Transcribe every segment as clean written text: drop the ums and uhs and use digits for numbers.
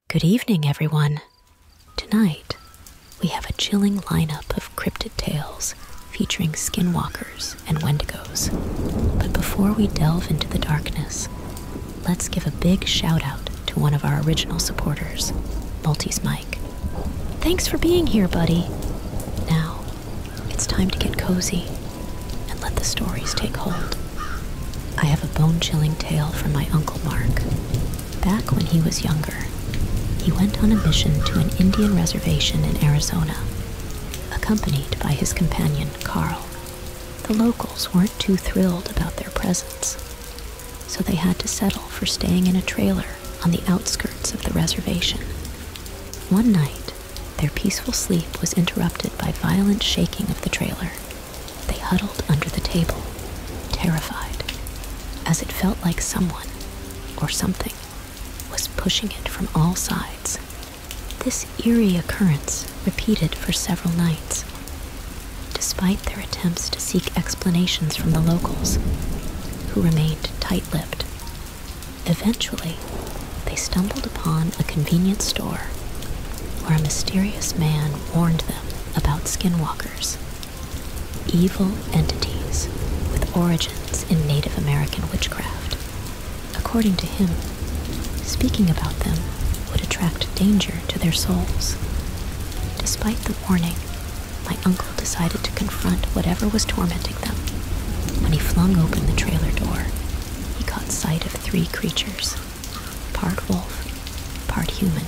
Good evening, everyone. Tonight, we have a chilling lineup of cryptid tales featuring skinwalkers and wendigos. But before we delve into the darkness, let's give a big shout out to one of our original supporters, Multi's Mike. Thanks for being here, buddy. Now, it's time to get cozy and let the stories take hold. I have a bone-chilling tale from my Uncle Mark. Back when he was younger, he went on a mission to an Indian reservation in Arizona, accompanied by his companion, Carl. The locals weren't too thrilled about their presence, so they had to settle for staying in a trailer on the outskirts of the reservation. One night, their peaceful sleep was interrupted by violent shaking of the trailer. They huddled under the table, terrified, as it felt like someone, or something, was pushing it from all sides. This eerie occurrence repeated for several nights. Despite their attempts to seek explanations from the locals, who remained tight-lipped, eventually they stumbled upon a convenience store where a mysterious man warned them about skinwalkers, evil entities with origins in Native American witchcraft. According to him, speaking about them would attract danger to their souls. Despite the warning, my uncle decided to confront whatever was tormenting them. When he flung open the trailer door, he caught sight of three creatures, part wolf, part human,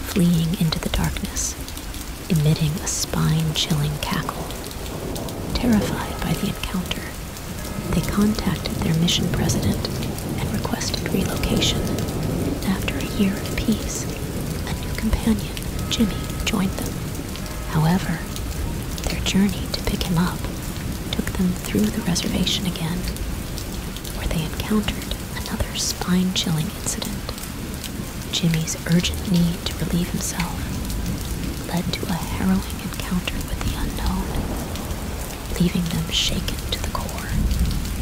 fleeing into the darkness, emitting a spine-chilling cackle. Terrified by the encounter, they contacted their mission president and requested relocation. After a year of peace, a new companion, Jimmy, joined them. However, their journey to pick him up took them through the reservation again, where they encountered another spine-chilling incident. Jimmy's urgent need to relieve himself led to a harrowing encounter with the unknown, leaving them shaken to the core.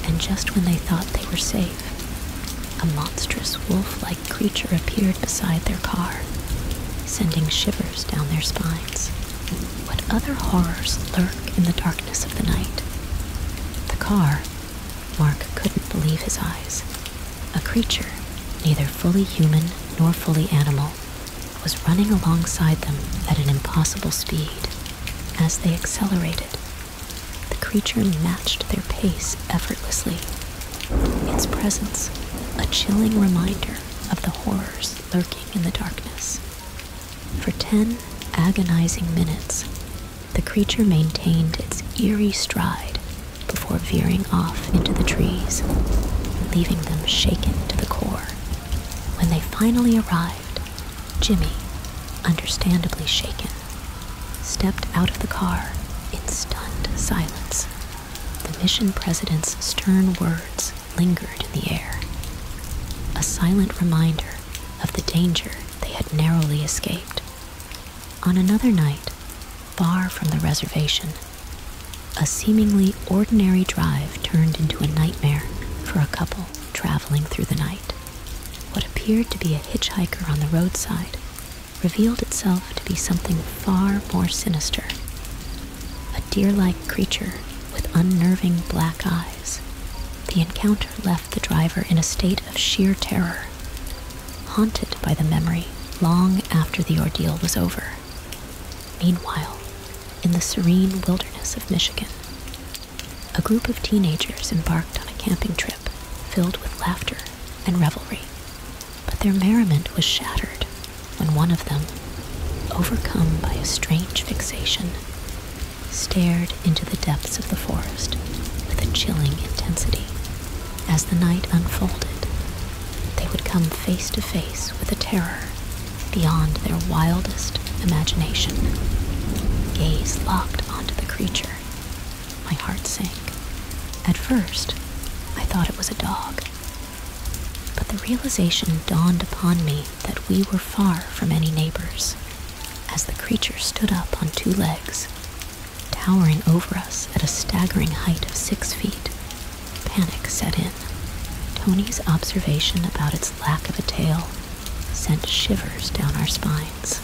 And just when they thought they were safe, a monstrous wolf-like creature appeared beside their car, sending shivers down their spines. What other horrors lurk in the darkness of the night? The car, Mark couldn't believe his eyes. A creature, neither fully human nor fully animal, was running alongside them at an impossible speed. As they accelerated, the creature matched their pace effortlessly. Its presence, a chilling reminder of the horrors lurking in the darkness. For 10 agonizing minutes, the creature maintained its eerie stride before veering off into the trees, leaving them shaken to the core. When they finally arrived, Jimmy, understandably shaken, stepped out of the car in stunned silence. The mission president's stern words lingered in the air, a silent reminder of the danger they had narrowly escaped. On another night, far from the reservation, a seemingly ordinary drive turned into a nightmare for a couple traveling through the night. What appeared to be a hitchhiker on the roadside revealed itself to be something far more sinister. A deer-like creature with unnerving black eyes. The encounter left the driver in a state of sheer terror, haunted by the memory long after the ordeal was over. Meanwhile, in the serene wilderness of Michigan, a group of teenagers embarked on a camping trip filled with laughter and revelry. But their merriment was shattered when one of them, overcome by a strange fixation, stared into the depths of the forest with a chilling intensity. As the night unfolded, they would come face to face with a terror beyond their wildest imagination. Gaze locked onto the creature. My heart sank. At first, I thought it was a dog. But the realization dawned upon me that we were far from any neighbors, as the creature stood up on two legs, towering over us at a staggering height of 6 feet. Panic set in. Tony's observation about its lack of a tail sent shivers down our spines,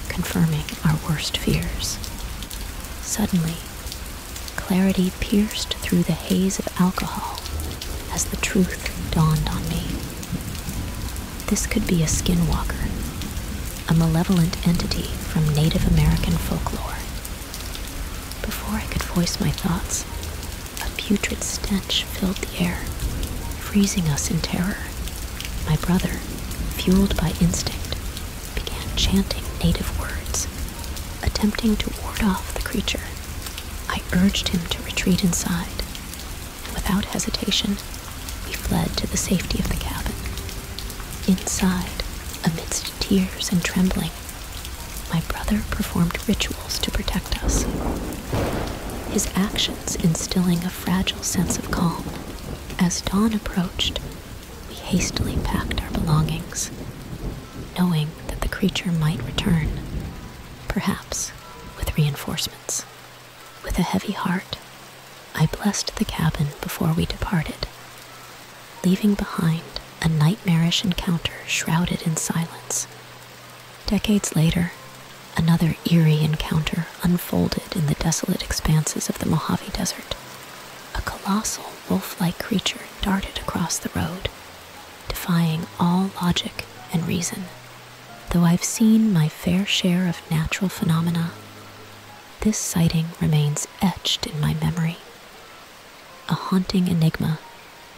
confirming our worst fears. Suddenly, clarity pierced through the haze of alcohol as the truth dawned on me. This could be a skinwalker, a malevolent entity from Native American folklore. Before I could voice my thoughts, a putrid stench filled the air, freezing us in terror. My brother, fueled by instinct, began chanting native words, attempting to ward off the creature. I urged him to retreat inside, and without hesitation, we fled to the safety of the cabin. Inside, amidst tears and trembling, my brother performed rituals to protect us, his actions instilling a fragile sense of calm. As dawn approached, we hastily packed our belongings, knowing that the creature might return, perhaps with reinforcements. With a heavy heart, I blessed the cabin before we departed, leaving behind a nightmarish encounter shrouded in silence. Decades later, another eerie encounter unfolded in the desolate expanses of the Mojave Desert. A colossal wolf-like creature darted across the road, defying all logic and reason. Though I've seen my fair share of natural phenomena, this sighting remains etched in my memory, a haunting enigma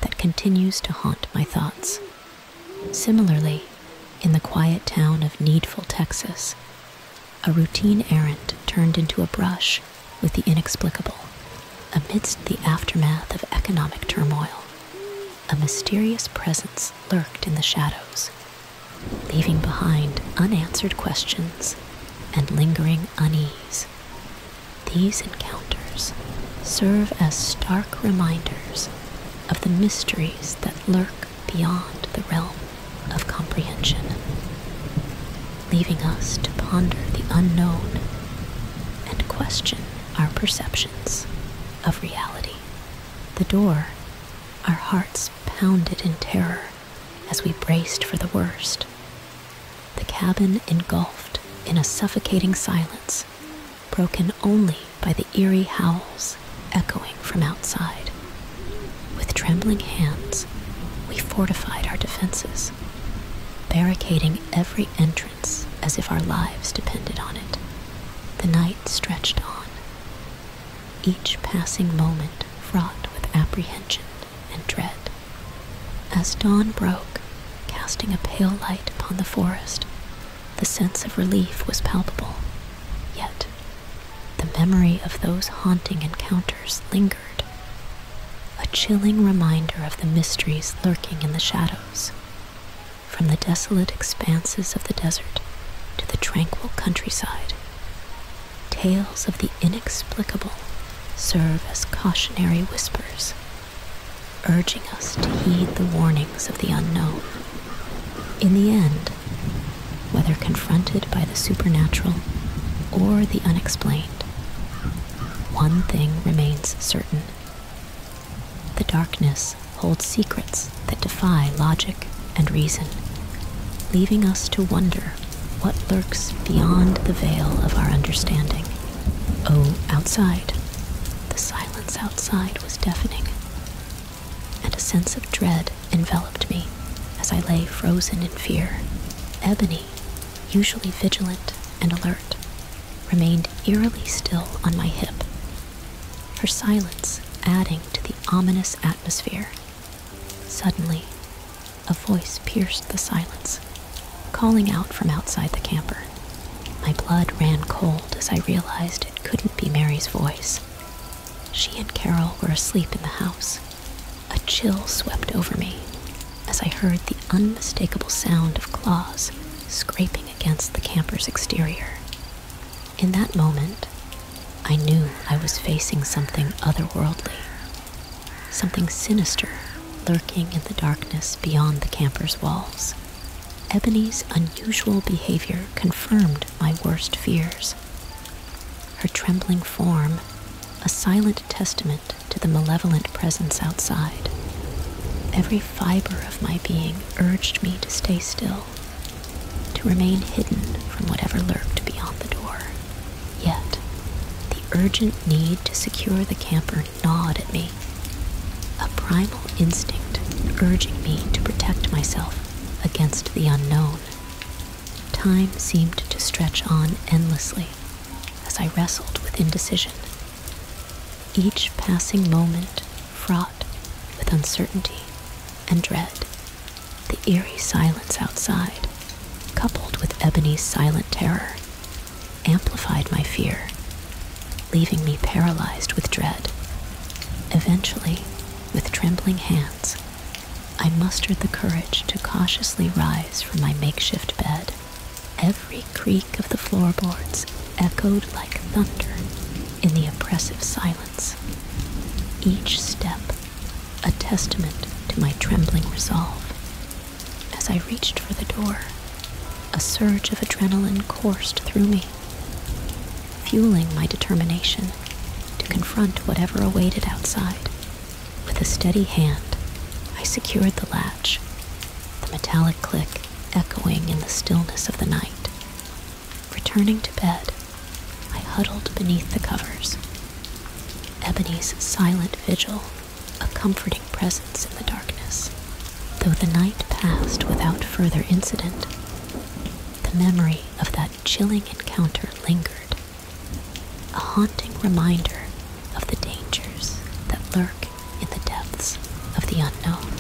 that continues to haunt my thoughts. Similarly, in the quiet town of Needful, Texas, a routine errand turned into a brush with the inexplicable. Amidst the aftermath of economic turmoil, a mysterious presence lurked in the shadows, leaving behind unanswered questions and lingering unease. These encounters serve as stark reminders of the mysteries that lurk beyond the realm of comprehension, leaving us to ponder the unknown and question our perceptions of reality. The door, our hearts pounded in terror as we braced for the worst. The cabin engulfed in a suffocating silence, broken only by the eerie howls echoing from outside. With trembling hands, we fortified our defenses, barricading every entrance as if our lives depended on it. The night stretched on, each passing moment fraught with apprehension and dread. As dawn broke, casting a pale light upon the forest, the sense of relief was palpable. Yet, the memory of those haunting encounters lingered, a chilling reminder of the mysteries lurking in the shadows. From the desolate expanses of the desert to the tranquil countryside, tales of the inexplicable serve as cautionary whispers, urging us to heed the warnings of the unknown. In the end, whether confronted by the supernatural or the unexplained, one thing remains certain. The darkness holds secrets that defy logic and reason, leaving us to wonder what lurks beyond the veil of our understanding. Oh, outside, the silence outside was deafening, and a sense of dread enveloped me as I lay frozen in fear. Ebony, usually vigilant and alert, remained eerily still on my hip, her silence adding to the ominous atmosphere. Suddenly, a voice pierced the silence, calling out from outside the camper. My blood ran cold as I realized it couldn't be Mary's voice. She and Carol were asleep in the house. A chill swept over me as I heard the unmistakable sound of claws scraping against the camper's exterior. In that moment, I knew I was facing something otherworldly, something sinister lurking in the darkness beyond the camper's walls. Ebony's unusual behavior confirmed my worst fears. Her trembling form, a silent testament to the malevolent presence outside. Every fiber of my being urged me to stay still, to remain hidden from whatever lurked beyond the door. Yet, the urgent need to secure the camper gnawed at me, a primal instinct urging me to protect myself against the unknown. Time seemed to stretch on endlessly as I wrestled with indecision, each passing moment fraught with uncertainty and dread. The eerie silence outside, coupled with Ebony's silent terror, amplified my fear, leaving me paralyzed with dread. Eventually, with trembling hands, I mustered the courage to cautiously rise from my makeshift bed. Every creak of the floorboards echoed like thunder in the oppressive silence, each step a testament to my trembling resolve. As I reached for the door, a surge of adrenaline coursed through me, fueling my determination to confront whatever awaited outside. With a steady hand, I secured the latch, the metallic click echoing in the stillness of the night. Returning to bed, I huddled beneath the covers, Ebony's silent vigil a comforting presence in the darkness. Though the night passed without further incident, the memory of that chilling encounter lingered, a haunting reminder of the dangers that lurk in the depths of the unknown.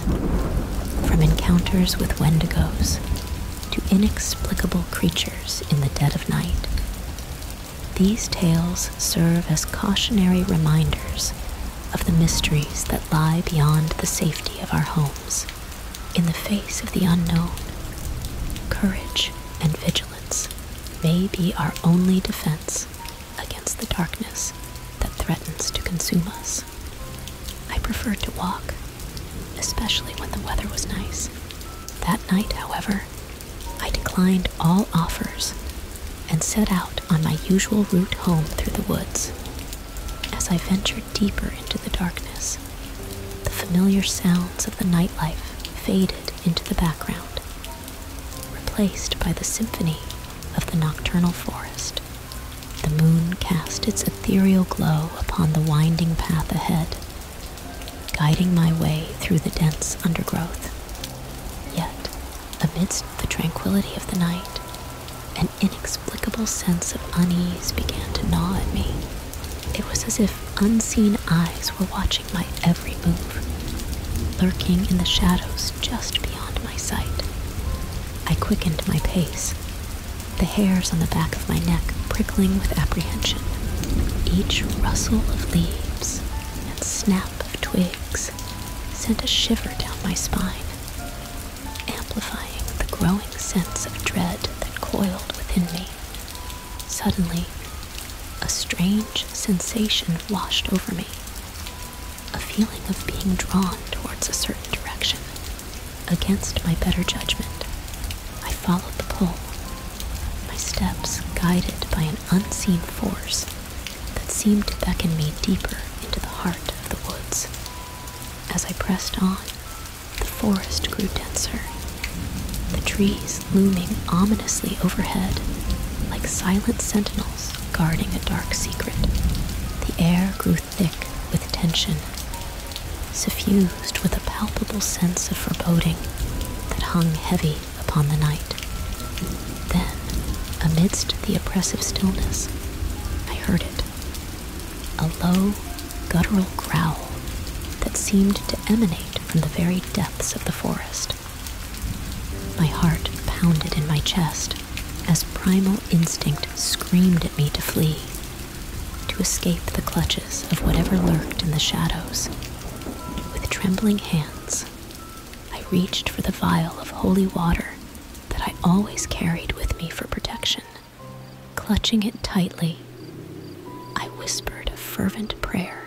From encounters with Wendigos to inexplicable creatures in the dead of night, these tales serve as cautionary reminders of the mysteries that lie beyond the safety of our homes. In the face of the unknown, courage and vigilance may be our only defense against the darkness that threatens to consume us. I preferred to walk, especially when the weather was nice. That night, however, I declined all offers and set out on my usual route home through the woods. As I ventured deeper into the darkness, the familiar sounds of the nightlife faded into the background, replaced by the symphony of the nocturnal forest. The moon cast its ethereal glow upon the winding path ahead, guiding my way through the dense undergrowth. Yet, amidst the tranquility of the night, an inexplicable sense of unease began to gnaw at me. It was as if unseen eyes were watching my every move, lurking in the shadows just beyond my sight. I quickened my pace, the hairs on the back of my neck prickling with apprehension. Each rustle of leaves and snap of twigs sent a shiver down my spine, amplifying the growing sense of dread that coiled within me. Suddenly, a strange sensation washed over me, a feeling of being drawn towards a certain direction. Against my better judgment, I followed the pull, my steps guided by an unseen force that seemed to beckon me deeper into the heart of the woods. As I pressed on, the forest grew denser, the trees looming ominously overhead like silent sentinels guarding a dark secret. The air grew thick with tension, suffused with a palpable sense of foreboding that hung heavy upon the night. Then, amidst the oppressive stillness, I heard it, a low, guttural growl that seemed to emanate from the very depths of the forest. My heart pounded in my chest as primal instinct screamed at me to flee, to escape the clutches of whatever lurked in the shadows. With trembling hands, I reached for the vial of holy water that I always carried with me for protection. Clutching it tightly, I whispered a fervent prayer,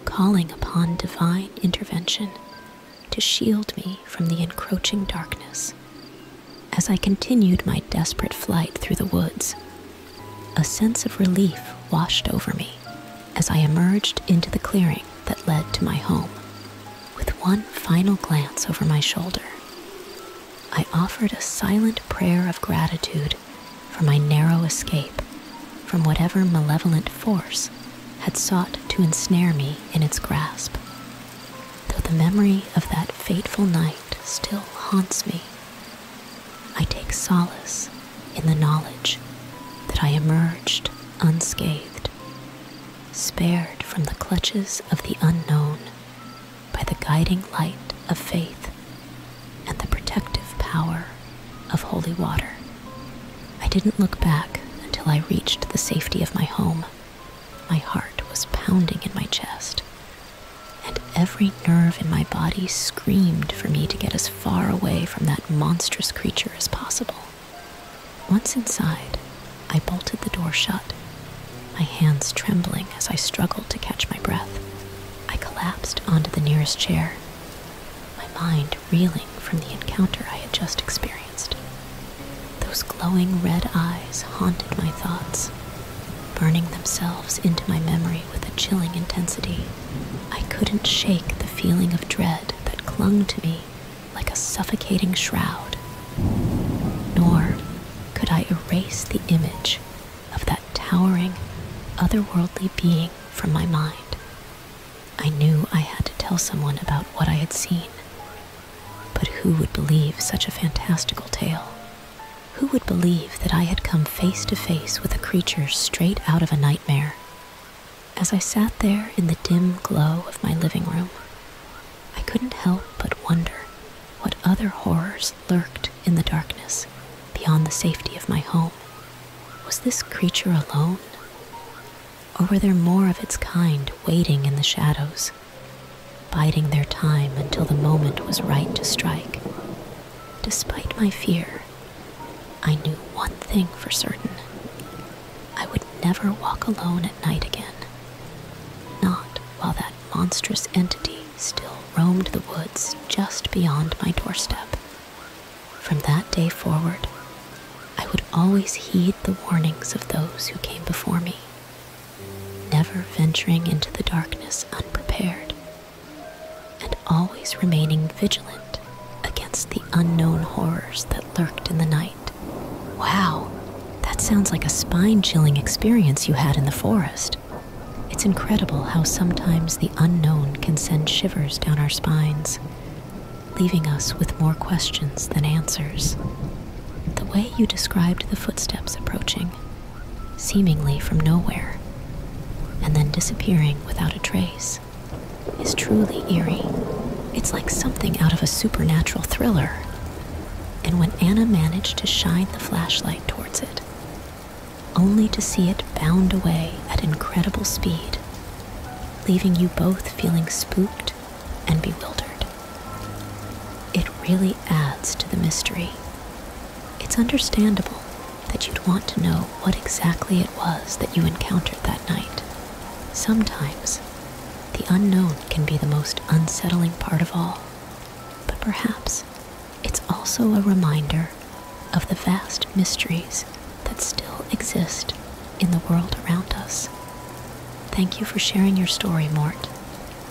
calling upon divine intervention to shield me from the encroaching darkness. As I continued my desperate flight through the woods, a sense of relief washed over me as I emerged into the clearing that led to my home. With one final glance over my shoulder, I offered a silent prayer of gratitude for my narrow escape from whatever malevolent force had sought to ensnare me in its grasp. Though the memory of that fateful night still haunts me, I take solace in the knowledge that I emerged unscathed, spared from the clutches of the unknown by the guiding light of faith and the protective power of holy water. I didn't look back until I reached the safety of my home. My heart was pounding in my chest, and every nerve in my body screamed for me to get as far away from that monstrous creature as possible. Once inside, I bolted the door shut, my hands trembling as I struggled to catch my breath. I collapsed onto the nearest chair, my mind reeling from the encounter I had just experienced. Those glowing red eyes haunted my thoughts, burning themselves into my memory with a chilling intensity. I couldn't shake the feeling of dread that clung to me like a suffocating shroud, nor could I erase the image of that towering, otherworldly being from my mind. I knew I had to tell someone about what I had seen, but who would believe such a fantastical tale? Who would believe that I had come face to face with a creature straight out of a nightmare? As I sat there in the dim glow of my living room, I couldn't help but wonder what other horrors lurked in the darkness beyond the safety of my home. Was this creature alone? Or were there more of its kind waiting in the shadows, biding their time until the moment was right to strike? Despite my fear, I knew one thing for certain. I would never walk alone at night again. Not while that monstrous entity still roamed the woods just beyond my doorstep. From that day forward, I would always heed the warnings of those who came before me, never venturing into the darkness unprepared, and always remaining vigilant against the unknown horrors that lurked in the night. Wow, that sounds like a spine-chilling experience you had in the forest. It's incredible how sometimes the unknown can send shivers down our spines, leaving us with more questions than answers. The way you described the footsteps approaching, seemingly from nowhere, and then disappearing without a trace, is truly eerie. It's like something out of a supernatural thriller. And when Anna managed to shine the flashlight towards it, only to see it bound away at incredible speed, leaving you both feeling spooked and bewildered. It really adds to the mystery. It's understandable that you'd want to know what exactly it was that you encountered that night. Sometimes, the unknown can be the most unsettling part of all, but perhaps it's also a reminder of the vast mysteries that still exist in the world around us. Thank you for sharing your story, Mort.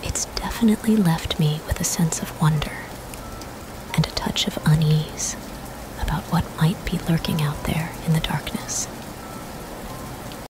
It's definitely left me with a sense of wonder and a touch of unease about what might be lurking out there in the darkness.